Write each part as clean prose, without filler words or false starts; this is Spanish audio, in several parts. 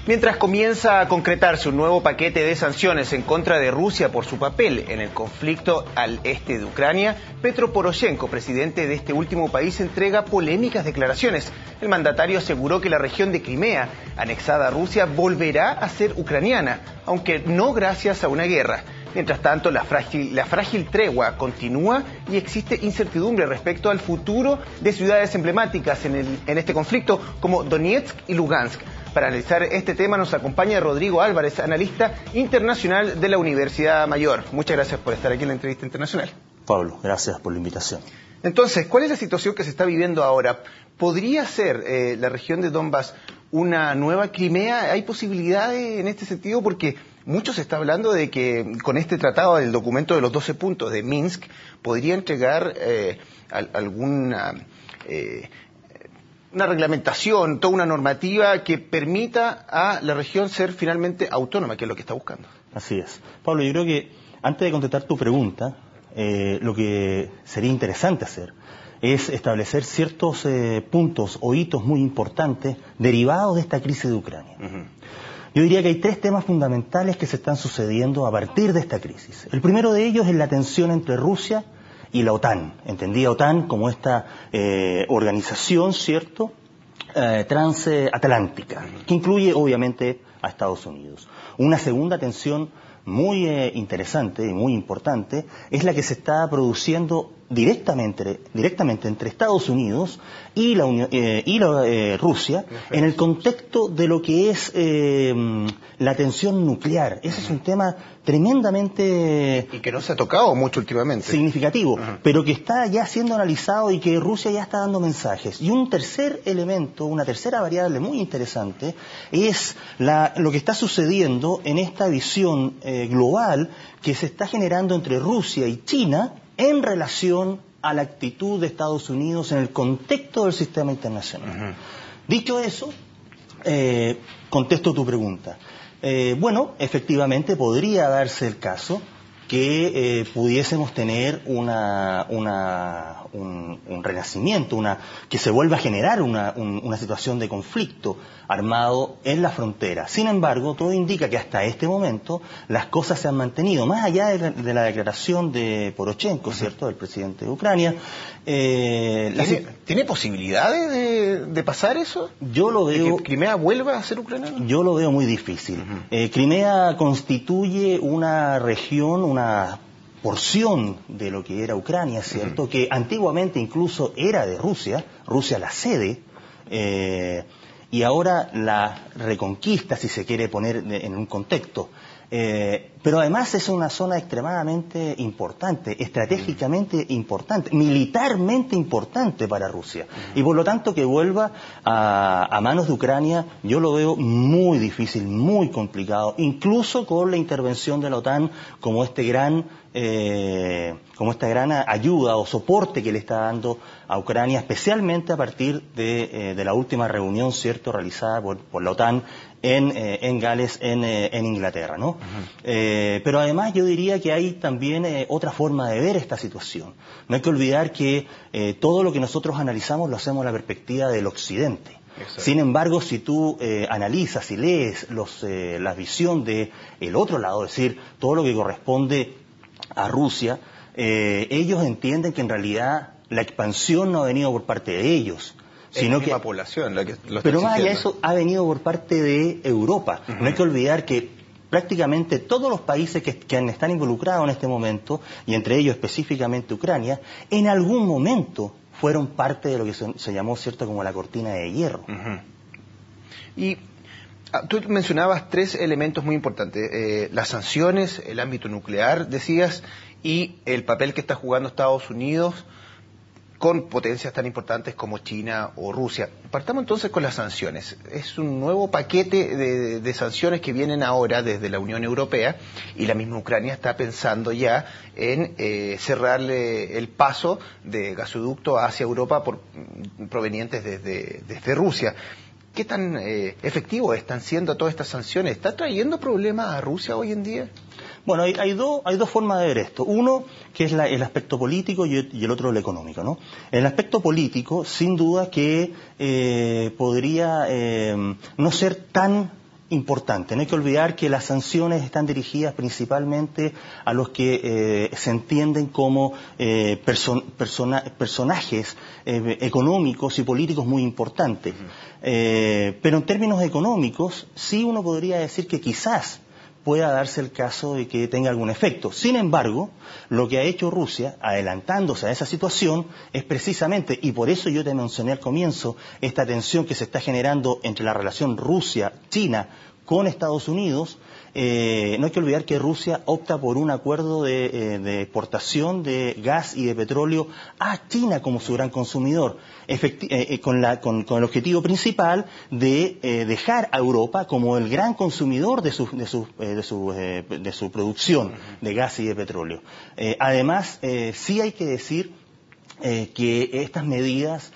Mientras comienza a concretarse un nuevo paquete de sanciones en contra de Rusia por su papel en el conflicto al este de Ucrania, Petro Poroshenko, presidente de este último país, entrega polémicas declaraciones. El mandatario aseguró que la región de Crimea, anexada a Rusia, volverá a ser ucraniana, aunque no gracias a una guerra. Mientras tanto, la frágil tregua continúa y existe incertidumbre respecto al futuro de ciudades emblemáticas en este conflicto, como Donetsk y Lugansk. Para analizar este tema nos acompaña Rodrigo Álvarez, analista internacional de la Universidad Mayor. Muchas gracias por estar aquí en la entrevista internacional. Pablo, gracias por la invitación. Entonces, ¿cuál es la situación que se está viviendo ahora? ¿Podría ser la región de Donbass una nueva Crimea? ¿Hay posibilidades en este sentido? Porque mucho se está hablando de que con este tratado, el documento de los 12 puntos de Minsk, podría entregar alguna una reglamentación, toda una normativa que permita a la región ser finalmente autónoma, que es lo que está buscando. Así es. Pablo, yo creo que antes de contestar tu pregunta, lo que sería interesante hacer es establecer ciertos puntos o hitos muy importantes derivados de esta crisis de Ucrania. Yo diría que hay tres temas fundamentales que se están sucediendo a partir de esta crisis. El primero de ellos es la tensión entre Rusia y la OTAN, entendida OTAN como esta organización, ¿cierto?, transatlántica, que incluye obviamente a Estados Unidos. Una segunda tensión muy interesante y muy importante es la que se está produciendo directamente entre Estados Unidos y Rusia en el contexto de lo que es la tensión nuclear. Ese es un tema tremendamente... Y que no se ha tocado mucho últimamente. Significativo, pero que está ya siendo analizado y que Rusia ya está dando mensajes. Y un tercer elemento, una tercera variable muy interesante, es lo que está sucediendo en esta visión global que se está generando entre Rusia y China en relación a la actitud de Estados Unidos en el contexto del sistema internacional. Dicho eso, contesto tu pregunta. Bueno, efectivamente podría darse el caso que pudiésemos tener un renacimiento, que se vuelva a generar una situación de conflicto armado en la frontera. Sin embargo, todo indica que hasta este momento las cosas se han mantenido, más allá de la declaración de Poroshenko, ¿cierto?, del presidente de Ucrania. ¿Tiene posibilidades de pasar eso? Yo lo veo... ¿De que Crimea vuelva a ser ucraniana? Yo lo veo muy difícil. Crimea constituye una región, una porción de lo que era Ucrania, ¿cierto?, que antiguamente incluso era de Rusia la cede, y ahora la reconquista, si se quiere poner en un contexto. Pero además es una zona extremadamente importante, estratégicamente importante, militarmente importante para Rusia. Y por lo tanto que vuelva a manos de Ucrania, yo lo veo muy difícil, muy complicado, incluso con la intervención de la OTAN como esta gran ayuda o soporte que le está dando a Ucrania, especialmente a partir de la última reunión, ¿cierto?, realizada por la OTAN en Gales, en Inglaterra, ¿no? Pero además yo diría que hay también otra forma de ver esta situación. No hay que olvidar que todo lo que nosotros analizamos lo hacemos en la perspectiva del Occidente. Exacto. Sin embargo, si tú analizas y lees la visión del otro lado, es decir, todo lo que corresponde a Rusia, ellos entienden que en realidad la expansión no ha venido por parte de ellos, sino que población la que lo está pero más allá de exigiendo. eso ha venido por parte de Europa. No hay que olvidar que prácticamente todos los países que están involucrados en este momento, y entre ellos específicamente Ucrania, en algún momento fueron parte de lo que se llamó, ¿cierto?, como la cortina de hierro. Y tú mencionabas tres elementos muy importantes, las sanciones, el ámbito nuclear, decías, y el papel que está jugando Estados Unidos con potencias tan importantes como China o Rusia. Partamos entonces con las sanciones. Es un nuevo paquete de sanciones que vienen ahora desde la Unión Europea, y la misma Ucrania está pensando ya en cerrarle el paso de gasoducto hacia Europa provenientes desde Rusia. ¿Qué tan efectivos están siendo todas estas sanciones? ¿Está trayendo problemas a Rusia hoy en día? Bueno, hay dos formas de ver esto. Uno, que es el aspecto político, y el otro el económico, ¿no? En el aspecto político, sin duda que podría no ser tan importante. No hay que olvidar que las sanciones están dirigidas principalmente a los que se entienden como personajes económicos y políticos muy importantes. Pero en términos económicos, sí uno podría decir que quizás pueda darse el caso de que tenga algún efecto. Sin embargo, lo que ha hecho Rusia, adelantándose a esa situación, es precisamente, y por eso yo te mencioné al comienzo, esta tensión que se está generando entre la relación Rusia-China con Estados Unidos. No hay que olvidar que Rusia opta por un acuerdo de exportación de gas y de petróleo a China como su gran consumidor, con el objetivo principal de dejar a Europa como el gran consumidor de su producción de gas y de petróleo. Además, sí hay que decir que estas medidas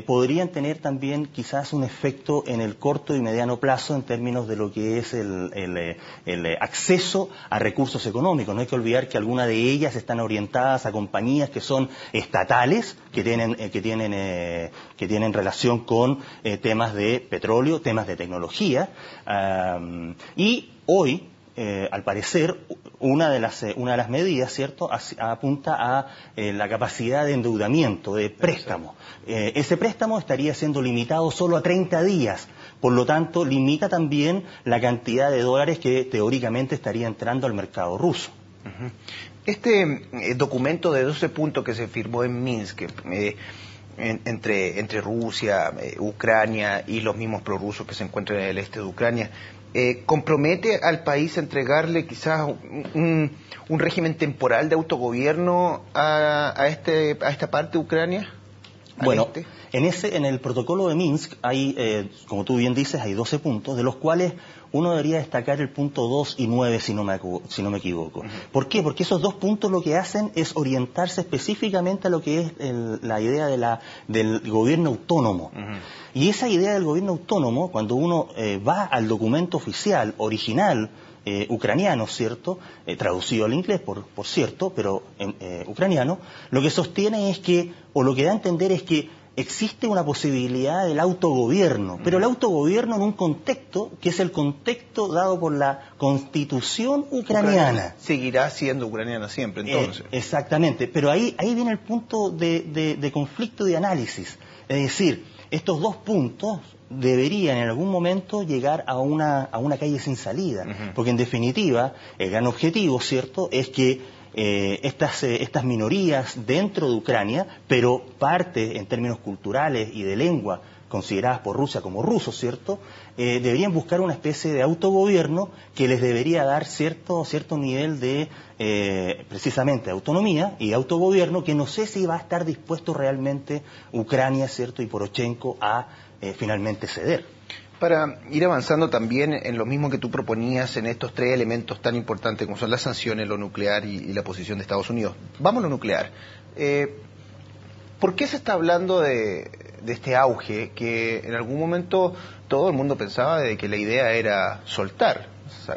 podrían tener también quizás un efecto en el corto y mediano plazo en términos de lo que es el acceso a recursos económicos. No hay que olvidar que algunas de ellas están orientadas a compañías que son estatales, que tienen relación con temas de petróleo, temas de tecnología, y hoy, al parecer, una de las medidas, ¿cierto?, apunta a la capacidad de endeudamiento, de préstamo. Ese préstamo estaría siendo limitado solo a 30 días, por lo tanto, limita también la cantidad de dólares que teóricamente estaría entrando al mercado ruso. Este documento de 12 puntos que se firmó en Minsk, entre Rusia, Ucrania y los mismos prorrusos que se encuentran en el este de Ucrania, ¿compromete al país a entregarle quizás un régimen temporal de autogobierno a esta parte de Ucrania? Bueno, en el protocolo de Minsk hay, como tú bien dices, hay 12 puntos, de los cuales uno debería destacar el punto 2 y 9, si no me equivoco. ¿Por qué? Porque esos dos puntos lo que hacen es orientarse específicamente a lo que es la idea del gobierno autónomo. Y esa idea del gobierno autónomo, cuando uno va al documento oficial, original, ucraniano, ¿cierto?, traducido al inglés, por cierto, pero ucraniano, lo que sostiene es que, o lo que da a entender es que existe una posibilidad del autogobierno, pero el autogobierno en un contexto que es el contexto dado por la Constitución ucraniana. Seguirá siendo ucraniana siempre, entonces. Exactamente, pero ahí viene el punto de conflicto de análisis. Es decir, estos dos puntos deberían en algún momento llegar a una calle sin salida, porque en definitiva el gran objetivo, ¿cierto?, es que estas minorías dentro de Ucrania, pero parte en términos culturales y de lengua consideradas por Rusia como rusos, ¿cierto?, deberían buscar una especie de autogobierno que les debería dar cierto nivel de, precisamente, autonomía y autogobierno, que no sé si va a estar dispuesto realmente Ucrania, ¿cierto?, y Poroshenko a finalmente ceder. Para ir avanzando también en lo mismo que tú proponías en estos tres elementos tan importantes como son las sanciones, lo nuclear y la posición de Estados Unidos. Vamos a lo nuclear. ¿Por qué se está hablando de este auge que en algún momento todo el mundo pensaba de que la idea era soltar, o sea,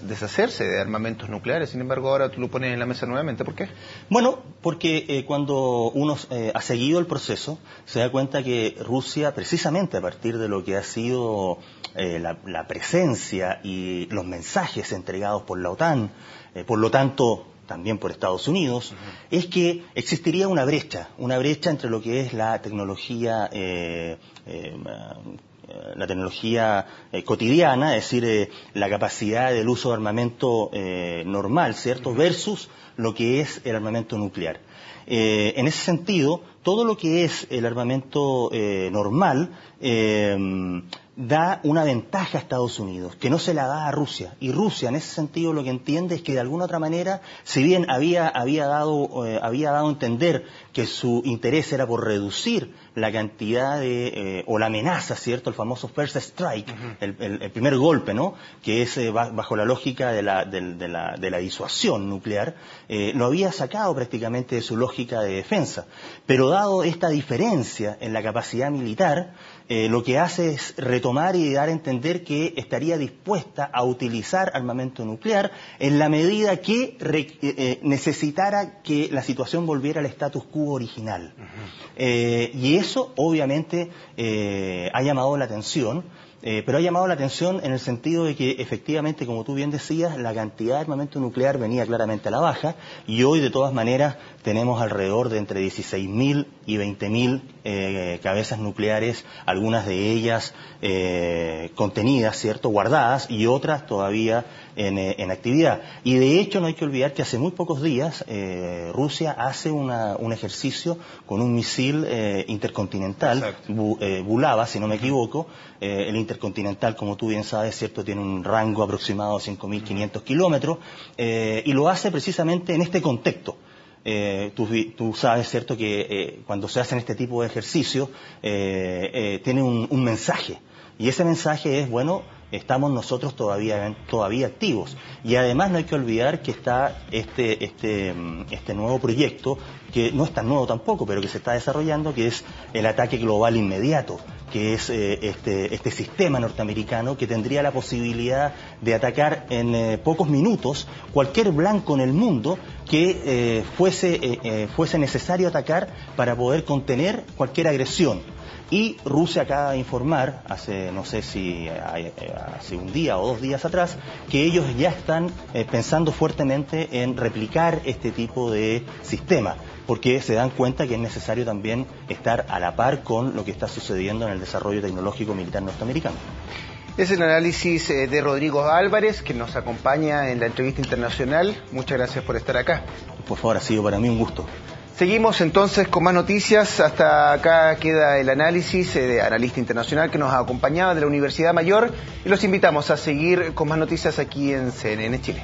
deshacerse de armamentos nucleares? Sin embargo, ahora tú lo pones en la mesa nuevamente. ¿Por qué? Bueno, porque cuando uno ha seguido el proceso, se da cuenta que Rusia, precisamente a partir de lo que ha sido la presencia y los mensajes entregados por la OTAN, por lo tanto también por Estados Unidos, es que existiría una brecha entre lo que es la tecnología cotidiana, es decir, la capacidad del uso de armamento normal, ¿cierto?, versus lo que es el armamento nuclear. En ese sentido, todo lo que es el armamento normal da una ventaja a Estados Unidos, que no se la da a Rusia. Y Rusia, en ese sentido, lo que entiende es que de alguna otra manera, si bien había dado a entender que su interés era por reducir la cantidad o la amenaza, ¿cierto?, el famoso first strike, el primer golpe, ¿no?, que es bajo la lógica de la disuasión nuclear, lo había sacado prácticamente de su lógica de defensa. Pero dado esta diferencia en la capacidad militar, lo que hace es retomar y dar a entender que estaría dispuesta a utilizar armamento nuclear en la medida que necesitara que la situación volviera al status quo original. Y eso obviamente ha llamado la atención pero ha llamado la atención en el sentido de que efectivamente, como tú bien decías, la cantidad de armamento nuclear venía claramente a la baja y hoy de todas maneras tenemos alrededor de entre 16.000 y 20.000 cabezas nucleares, algunas de ellas contenidas, ¿cierto?, guardadas, y otras todavía en actividad. Y de hecho no hay que olvidar que hace muy pocos días Rusia hace un ejercicio con un misil intercontinental, Bulava, si no me equivoco. El intercontinental, como tú bien sabes, ¿cierto?, tiene un rango aproximado de 5.500 kilómetros, y lo hace precisamente en este contexto. Tú sabes, ¿cierto?, que cuando se hacen este tipo de ejercicios tiene un mensaje, y ese mensaje es, bueno, estamos nosotros todavía activos. Y además no hay que olvidar que está este nuevo proyecto, que no es tan nuevo tampoco, pero que se está desarrollando, que es el ataque global inmediato, que es este sistema norteamericano que tendría la posibilidad de atacar en pocos minutos cualquier blanco en el mundo que fuese necesario atacar para poder contener cualquier agresión. Y Rusia acaba de informar, no sé si hace un día o 2 días atrás, que ellos ya están pensando fuertemente en replicar este tipo de sistema, porque se dan cuenta que es necesario también estar a la par con lo que está sucediendo en el desarrollo tecnológico militar norteamericano. Es el análisis de Rodrigo Álvarez, que nos acompaña en la entrevista internacional. Muchas gracias por estar acá. Por favor, ha sido para mí un gusto. Seguimos entonces con más noticias. Hasta acá queda el análisis de analista internacional que nos acompañaba de la Universidad Mayor, y los invitamos a seguir con más noticias aquí en CNN Chile.